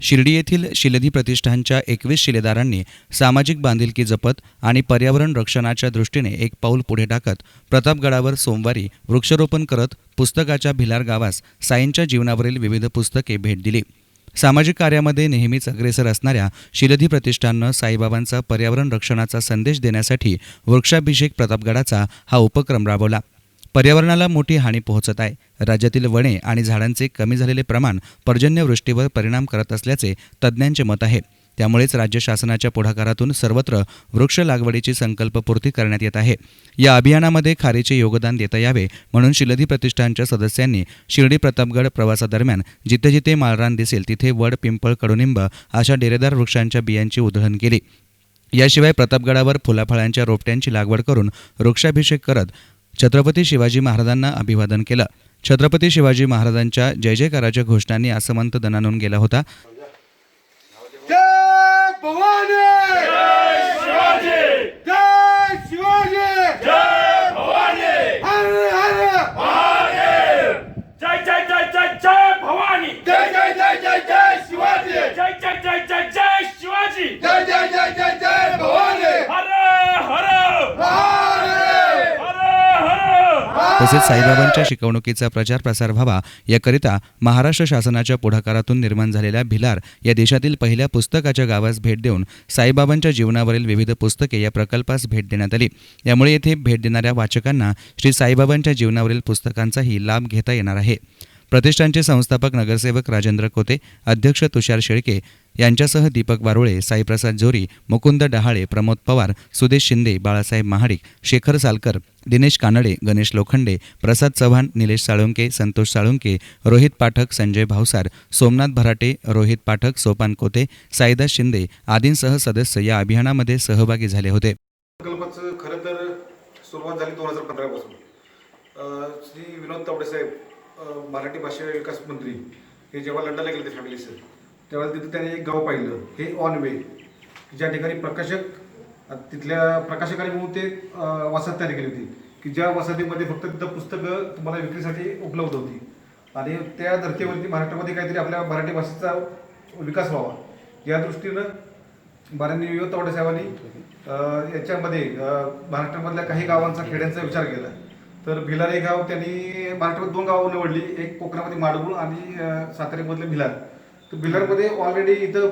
शिर्डी येथील शिलधी प्रतिष्ठानच्या 21 शिलेदारांनी सामाजिक बांधिलकी जपत आणि पर्यावरण रक्षणाच्या दृष्टीने एक पाऊल पुढे टाकत प्रतापगडावर सोमवारी वृक्षारोपण करत पुस्तकाच्या भिलार गावास साईंच्या जीवनावरील विविध पुस्तके भेट दिली। सामाजिक कार्यामध्ये नेहमीच अग्रेसर असणाऱ्या शिलधी प्रतिष्ठाननं साईबाबांचा पर्यावरण रक्षणाचा संदेश देण्यासाठी वृक्षाभिषेक प्रतापगडाचा हा उपक्रम राबवला। पर्यावरणाला मोठी हानी पोहोचत आहे। राज्यातील वने आणि झाडांचे कमी झालेले प्रमाण पर्जन्यवृष्टीवर परिणाम करत असल्याचे तज्ज्ञांचे मत आहे। त्यामुळेच राज्य शासनाच्या पुढाकारातून सर्वत्र वृक्ष लागवडीची संकल्पपूर्ती करण्यात येत आहे। या अभियानामध्ये खारीचे योगदान देता यावे म्हणून शिलधी प्रतिष्ठानच्या सदस्यांनी शिर्डी प्रतापगड प्रवासादरम्यान जिथे जिथे माळरान दिसेल तिथे वड, पिंपळ, कडुनिंब अशा डेरेदार वृक्षांच्या बियांची उधळण केली। याशिवाय प्रतापगडावर फुलाफळांच्या रोपट्यांची लागवड करून वृक्षाभिषेक करत छत्रपती शिवाजी महाराजांना अभिवादन केलं। छत्रपती शिवाजी महाराजांच्या जय जयकाराच्या घोषणांनी आसमंत दणाणून गेला होता। जय भवानी, जय शिवाजी, जय शिवाजी, जय भवानी, हर हर महादेव, जय जय जय जय जय भवानी, जय जय जय जय जय शिवाजी, जय जय जय जय जय शिवाजी, जय जय जय जय जय भवानी, हर हर महादेव, हर हर। तसेच साईबाबांच्या शिकवणुकीचा प्रचार प्रसार व्हावा याकरिता महाराष्ट्र शासनाच्या पुढाकारातून निर्माण झालेल्या भिलार या देशातील पहिल्या पुस्तकाच्या गावास भेट देऊन साईबाबांच्या जीवनावरील विविध पुस्तके या प्रकल्पास भेट देण्यात आली। यामुळे येथे भेट देणाऱ्या वाचकांना श्री साईबाबांच्या जीवनावरील पुस्तकांचाही लाभ घेता येणार आहे। प्रतिष्ठानचे संस्थापक नगरसेवक राजेंद्र कोते, अध्यक्ष तुषार शेळके यांच्यासह दीपक वारुळे, साईप्रसाद जोरी, मुकुंद डहाळे, प्रमोद पवार, सुदेश शिंदे, बाळासाहेब महाडिक, शेखर सालकर, दिनेश कानडे, गणेश लोखंडे, प्रसाद चव्हाण, निलेश साळुंके, संतोष साळुंके, रोहित पाठक, संजय भावसार, सोमनाथ भराटे, रोहित पाठक, सोपान कोते, साईदास शिंदे आदींसह सदस्य या अभियानामध्ये सहभागी झाले होते। प्रकल्पाचं खरं तर सुरुवात झाली 2015 पासून। श्री विनोद तावडे साहेब मराठी भाषा विकास मंत्री हे जेव्हा लंडनला गेले ते फॅमिलीसह, त्यावेळेला तिथे त्यांनी एक गाव पाहिलं, हे ऑन वे, ज्या ठिकाणी तिथल्या प्रकाशकांनी म्हणून ते वसाहत तयारी केली होती की ज्या वसाहतीमध्ये फक्त तिथं पुस्तकं तुम्हाला विक्रीसाठी उपलब्ध होती आणि त्या धर्तीवरती महाराष्ट्रामध्ये काहीतरी आपल्या मराठी भाषेचा विकास व्हावा या दृष्टीनं माननीय विनोद तावडे साहेबांनी याच्यामध्ये महाराष्ट्रामधल्या काही गावांचा, खेड्यांचा विचार केला। तर भिलार हे गाव त्यांनी महाराष्ट्रात 2 गावं निवडली, एक कोकणामध्ये माडगुळ आणि साताऱ्यामधलं भिलार। तर भिलारमध्ये ऑलरेडी इथं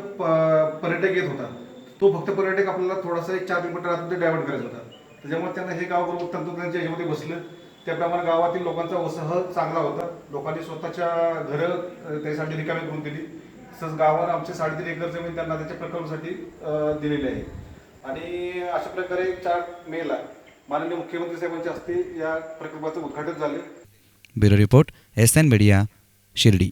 पर्यटक येत होता, तो फक्त पर्यटक आपल्याला थोडासा 1-4 किलोमीटर आतमध्ये डायव्हर्ट करायचा होता। त्याच्यामुळे त्यांना हे गाव बरोबर तंत्रज्ञानाच्या याच्यामध्ये बसलं, त्याप्रमाणे गावातील लोकांचा उत्साह चांगला होता। लोकांनी स्वतःच्या घरं त्यासाठी रिकामी करून दिली, तसंच गावावर आमचे 3.5 एकर जमीन त्यांना त्याच्या प्रकल्पासाठी दिलेली आहे। आणि अशा प्रकारे 4 मेला माननीय मुख्यमंत्री साहेबांच्या हस्ते या प्रकल्पाचं उद्घाटन झाले। Bureau report, SN media, Shirdi.